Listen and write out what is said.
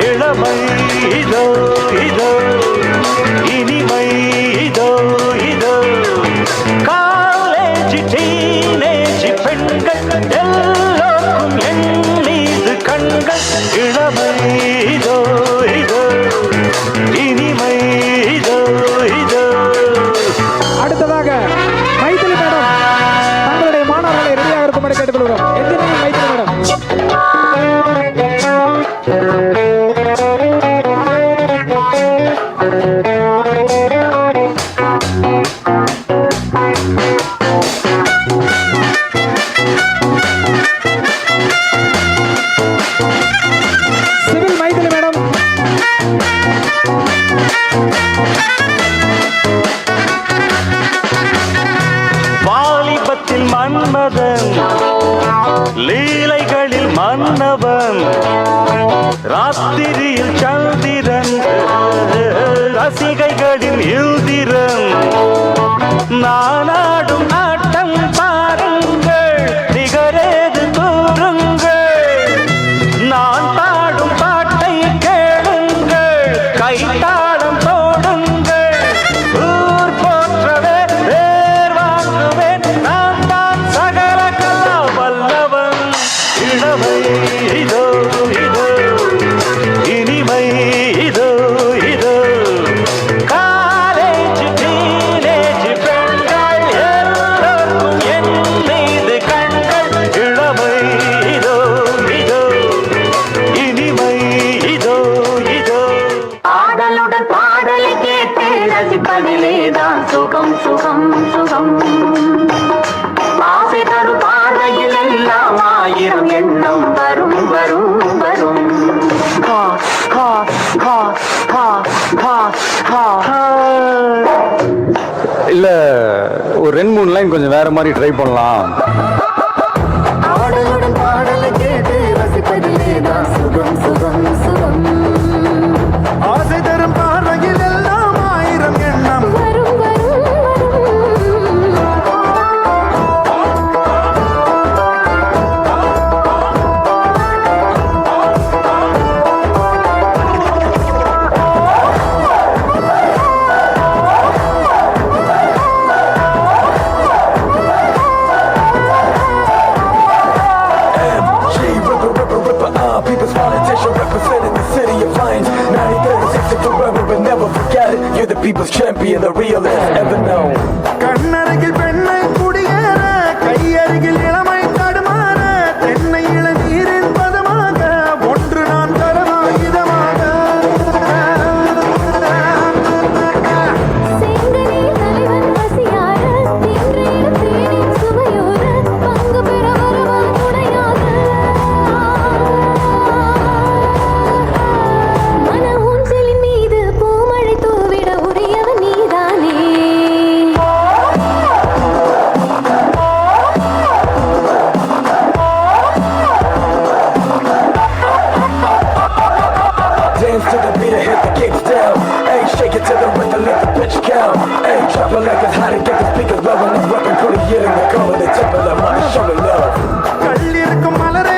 இளமை இதோ இதோ இனிமை இதோ இதோ காலேஜ் டீனேஜ் பெண்கள் எல்லோருக்கும் என் மீது கண்கள் இளமை இதோ இதோ இனிமை இதோ இதோ. அடுத்ததாக மைதிலி மேடம் தங்களுடைய மாணவர்களை ரெடியாக இருக்கும்படி கேட்டுக்கொள்கிறோம். Engineering Maithili madam. Civil Maithili madam. வாலிபத்தில் மன்மதன் லீலைகளில் மன்னவன் ராத்திரியில் சந்திரன் ரசிகைகளின் இந்திரன் நானாடும் ஆட்டம் பாருங்கள் நிகரேது கூறுங்கள் நான் பாடும் பாட்டை கேளுங்கள் கைத்தாளம் போடுங்கள் ஊர் போற்றவே பேர் வாங்குவேன் நான் தான் சகல கலா வல்லவன் இளமை இதோ இதோ இனிமை இதோ இதோ காலேஜ் டீனேஜ் பெண்கள் எல்லோருக்கும் என் மீது கண்கள் இளமை இதோ இதோ இனிமை இதோ இதோ. ஆடலுடன் பாடலை கேட்டு ரசிப்பதிலேதான் சுகம் சுகம் சுகம். ஆசை தரும் பார்வையில் எல்லாம் ஆயிரம் எண்ணம் வரும் வரும் வரும். இல்ல ஒரு 2-3 லைன் கொஞ்சம் வேற மாதிரி ட்ரை பண்ணலாம். ஆடலுடன் பாடலை கேட்டு ரசிப்பதிலேதான் சுகம் சுகம் சுகம். ஆசை தரும் பார்வையில் எல்லாம் ஆயிரம் எண்ணம் வரும் வரும் People's politician representing the city of Lions. 1936 forever, but never forget it. You're the people's champion, the realest ever known. கண்ணருகில் பெண்ணை குடியேற கையருகில் இளமை தடுமாற தென்னை இளநீரின் பதமாக ஒன்று நான் தரமா இதமாக. செங்கனில் தலைவன் பசியார தின்றையில் தேனின் சுவையோர பங்கு பெற வருவா துணையாக. மன ஊஞ்சலின் மீது பூமழை தூவிட உரியவன் நீதானே. Dance to the beat and hit the kicks down. Hey, shake it to the rhythm, let the bitch count. Hey, drop it like it's hot and get the speakers blowing. I'm rockin' pretty, yeah, in the color, the temple of my shoulder love. கள்ளிருக்கும் Malare